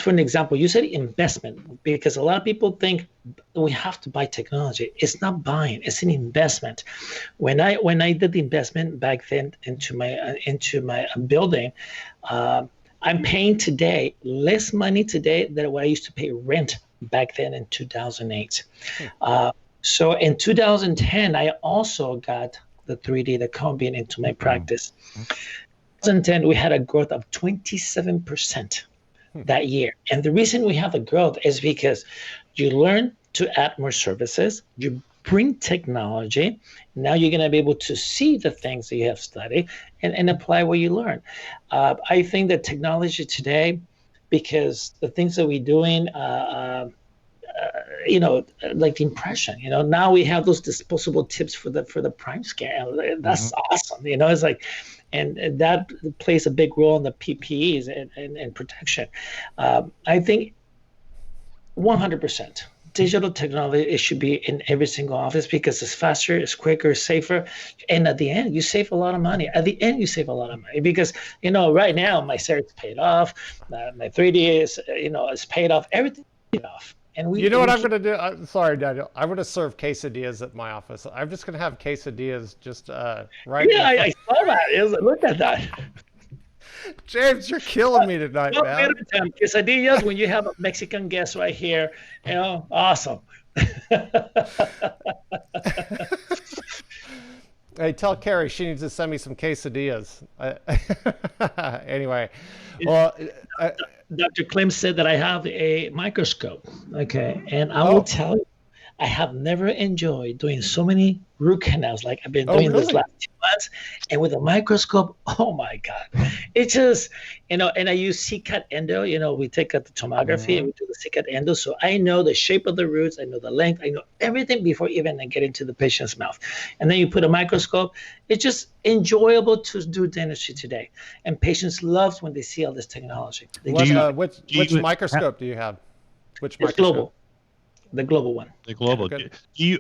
an example, you said investment, because a lot of people think we have to buy technology. It's not buying, it's an investment. When I did the investment back then into my building, I'm paying today less money today than what I used to pay rent back then in 2008. So in 2010, I also got the 3D, the Combine into my practice. 2010, we had a growth of 27% that year. And the reason we have the growth is because you learn to add more services, you bring technology. Now you're going to be able to see the things that you have studied and apply what you learn. I think that technology today, because the things that we're doing, like the impression, now we have those disposable tips for the prime scan. That's awesome. It's like, and that plays a big role in the PPEs and protection. I think 100%. Digital technology, it should be in every single office because it's faster, it's quicker, it's safer. And at the end, you save a lot of money. Because, right now my CEREC's paid off, my 3D is paid off, everything is paid off. And what I'm going to do? Sorry, Daniel. I'm going to serve quesadillas at my office. I'm just going to have quesadillas just right now. Yeah, I saw that. Look at that. James, you're killing me tonight, man. Quesadillas when you have a Mexican guest right here. Awesome. Hey, tell Carrie she needs to send me some quesadillas. Anyway, well, Dr. Klim said that I have a microscope. Okay, and I will tell you, I have never enjoyed doing so many root canals like I've been doing this last 2 months. And with a microscope, oh my God. It's just, and I use CCAT endo, we take out the tomography and we do the CCAT endo. So I know the shape of the roots, I know the length, I know everything before even I get into the patient's mouth. And then you put a microscope. It's just enjoyable to do dentistry today. And patients love when they see all this technology. Which microscope do you have? Which microscope? Global. The global one. The global.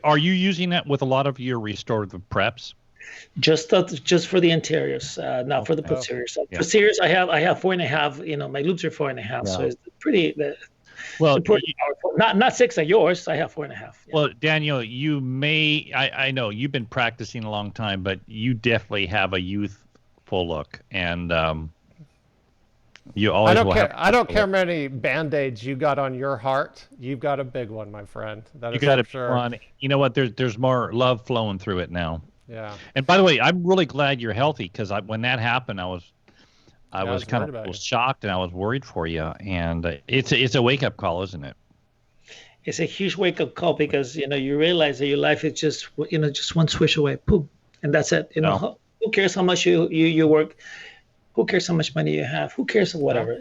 Are you using that with a lot of your restorative preps? Just for the interiors, not for the posteriors. Yeah. Posteriors, I have 4.5. My loops are 4.5, so it's pretty. Pretty powerful. Not 6 like yours. I have 4.5. Yeah. Well, Daniel, you may. I know you've been practicing a long time, but you definitely have a youthful look, and you always. I don't care how many Band-Aids you got on your heart. You've got a big one, my friend. That is for sure. You know what? There's more love flowing through it now. Yeah. And by the way, I'm really glad you're healthy because when that happened, I was kind of shocked and I was worried for you. And it's a wake up call, isn't it? It's a huge wake up call because you realize that your life is just one swish away, boom, and that's it. Who cares how much you work? Who cares how much money you have? Who cares whatever?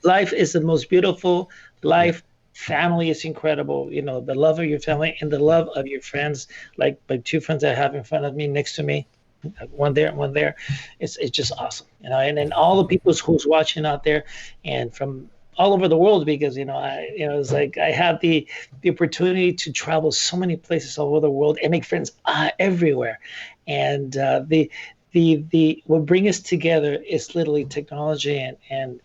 Life is the most beautiful life. Family is incredible. The love of your family and the love of your friends. Like my 2 friends I have in front of me, next to me, one there, one there. It's just awesome. And then all the people who's watching out there, and from all over the world, because it's like I have the opportunity to travel so many places all over the world and make friends everywhere, and what brings us together is literally technology and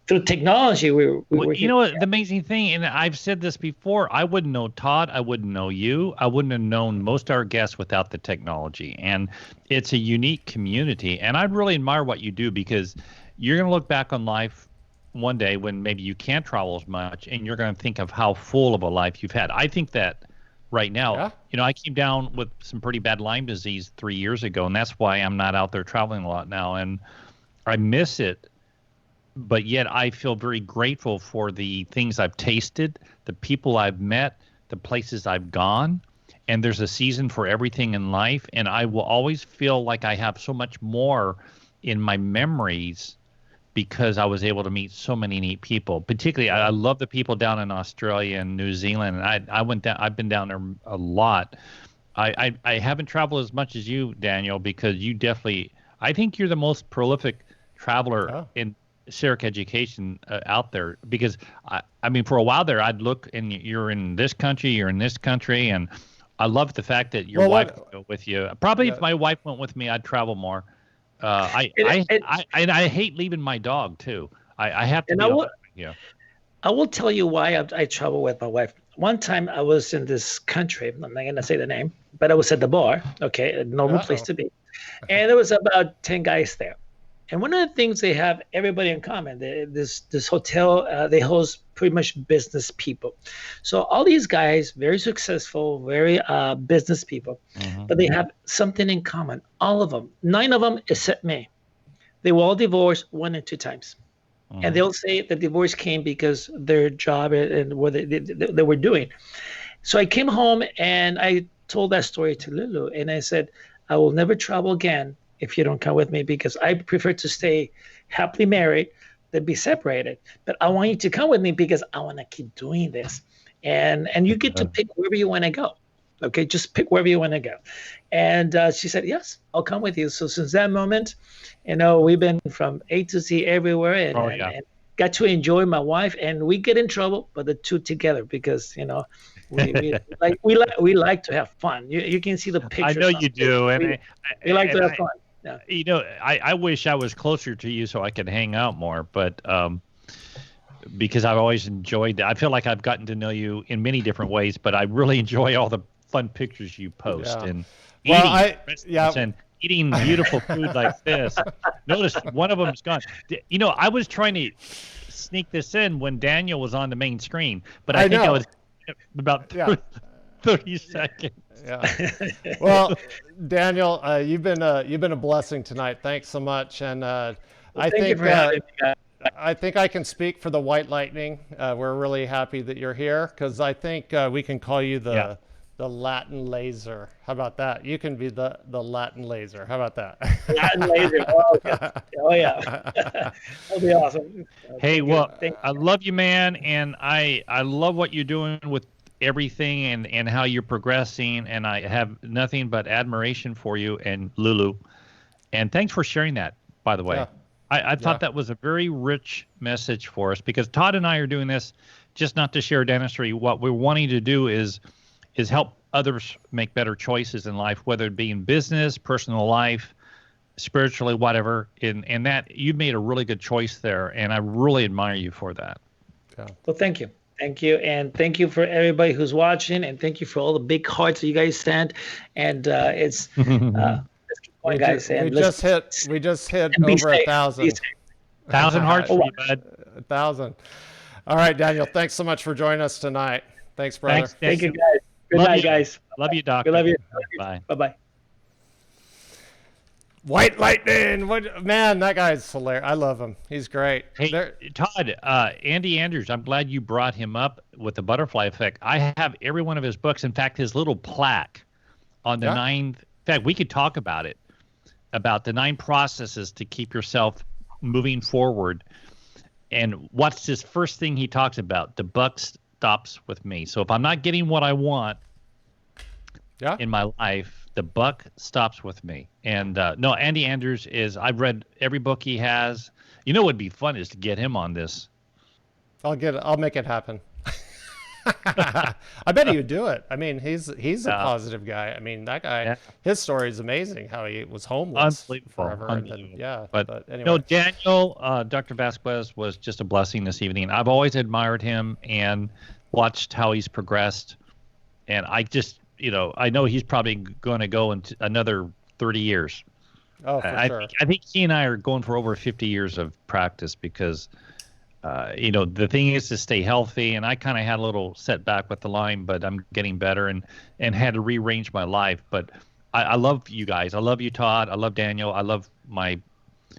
through technology we're the amazing thing, and I've said this before, I wouldn't know Todd, I wouldn't know you, I wouldn't have known most of our guests without the technology. And it's a unique community, and I really admire what you do because you're going to look back on life one day when maybe you can't travel as much, and you're going to think of how full of a life you've had. I think that right now, I came down with some pretty bad Lyme disease 3 years ago, and that's why I'm not out there traveling a lot now, and I miss it. But yet I feel very grateful for the things I've tasted, the people I've met, the places I've gone. And there's a season for everything in life. And I will always feel like I have so much more in my memories because I was able to meet so many neat people. Particularly, I love the people down in Australia and New Zealand. And I went down. I've been down there a lot. I haven't traveled as much as you, Daniel, because you definitely. I think you're the most prolific traveler in CERC education out there. Because I mean, for a while there, I'd look and you're in this country, you're in this country, and I love the fact that your wife would go with you. Probably if my wife went with me, I'd travel more. I hate leaving my dog too. I have to. I will tell you why I travel with my wife. One time I was in this country. I'm not going to say the name, but I was at the bar. Okay, a normal place to be, and there was about 10 guys there. And one of the things they have everybody in common, this hotel, they host pretty much business people. So all these guys, very successful, very business people, but they have something in common. All of them, 9 of them except me. They were all divorced 1 or 2 times. And they'll say the divorce came because their job and what they were doing. So I came home and I told that story to Lulu. And I said, I will never travel again if you don't come with me, because I prefer to stay happily married than be separated. But I want you to come with me because I want to keep doing this. And you get to pick wherever you want to go. Okay, just pick wherever you want to go. And she said, yes, I'll come with you. So since that moment, we've been from A to Z everywhere and got to enjoy my wife. And we get in trouble, but the two together because, we like to have fun. You can see the pictures. I know you do. And we like to have fun. Yeah. I wish I was closer to you so I could hang out more, but because I've always enjoyed that. I feel like I've gotten to know you in many different ways, but I really enjoy all the fun pictures you post and eating beautiful food like this. Notice one of them's gone. I was trying to sneak this in when Daniel was on the main screen, but I think I was about 30 seconds. Yeah. Well, Daniel, you've been a blessing tonight. Thanks so much. And I think I can speak for the White Lightning. We're really happy that you're here because I think we can call you the Latin laser. How about that? You can be the Latin laser. How about that? Latin laser. Oh yeah. That'll be awesome. Hey, I love you, man, and I love what you're doing with everything and how you're progressing, and I have nothing but admiration for you and Lulu. And thanks for sharing that, by the way. Yeah. I thought that was a very rich message for us because Todd and I are doing this just not to share dentistry. What we're wanting to do is help others make better choices in life, whether it be in business, personal life, spiritually, whatever. And that you made a really good choice there, and I really admire you for that. Yeah. Well, thank you. Thank you. And thank you for everybody who's watching. And thank you for all the big hearts that you guys send. And it's let's keep going, guys. We just hit over 1,000. 1,000 hearts for you, bud. 1,000. All right, Daniel. Thanks so much for joining us tonight. Thanks, brother. Thank you, guys. Good night, guys. Love you, Doctor. We love you. Bye. Bye-bye. White Lightning. Man, that guy's hilarious. I love him. He's great. Hey, Todd, Andy Andrews, I'm glad you brought him up with the butterfly effect. I have every one of his books. In fact, his little plaque on the 9. In fact, we could talk about it, about the 9 processes to keep yourself moving forward. And what's his first thing he talks about? The buck stops with me. So if I'm not getting what I want in my life, the buck stops with me. And no, Andy Andrews I've read every book he has. What would be fun is to get him on this. I'll make it happen. I bet he would do it. I mean, he's a positive guy. I mean, that guy, his story is amazing. How he was homeless forever. Unbelievable. But anyway. No, Daniel, Dr. Vasquez was just a blessing this evening. I've always admired him and watched how he's progressed. And I just, I know he's probably going to go into another 30 years. Oh, for sure. I think he and I are going for over 50 years of practice because the thing is to stay healthy. And I kind of had a little setback with the Lyme, but I'm getting better and had to rearrange my life. But I love you guys. I love you, Todd. I love Daniel. I love my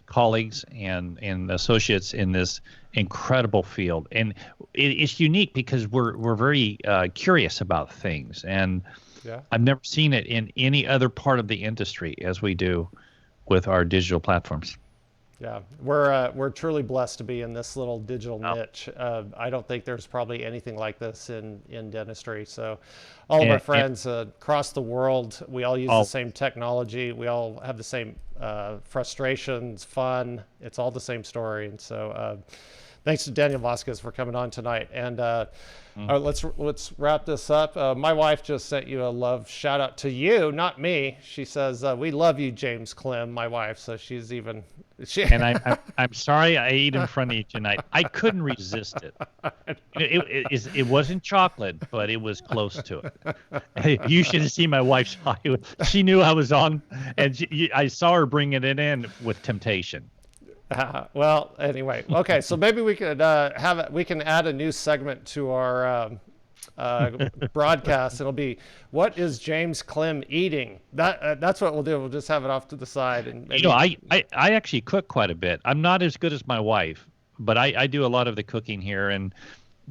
colleagues and associates in this incredible field. And it's unique because we're very curious about things. And Yeah. I've never seen it in any other part of the industry as we do with our digital platforms. Yeah, we're truly blessed to be in this little digital niche. I don't think there's probably anything like this in dentistry. So all of our friends across the world, we all use the same technology. We all have the same frustrations, fun. It's all the same story. And so thanks to Daniel Vasquez for coming on tonight. And let's wrap this up. My wife just sent you a love shout out to you, not me. She says, we love you, James Clem, my wife. So she's even... And I'm sorry I ate in front of you tonight. I couldn't resist it. It wasn't chocolate, but it was close to it. You should have seen my wife's eye. She knew I was on, and I saw her bringing it in with temptation. Well, anyway, okay. So maybe we could we can add a new segment to our broadcast. It'll be, what is James Clem eating? That's what we'll do. We'll just have it off to the side. And maybe... I actually cook quite a bit. I'm not as good as my wife, but I do a lot of the cooking here. And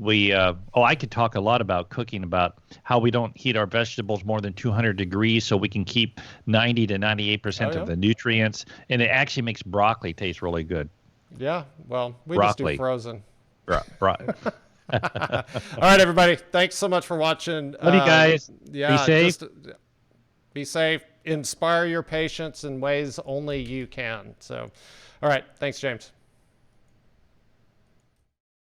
I could talk a lot about cooking, about how we don't heat our vegetables more than 200 degrees so we can keep 90 to 98% of the nutrients. And it actually makes broccoli taste really good. Yeah, well, we broccoli. Just do frozen. All right, everybody. Thanks so much for watching. Love you guys. Yeah, be safe. Be safe. Inspire your patients in ways only you can. So, all right. Thanks, James.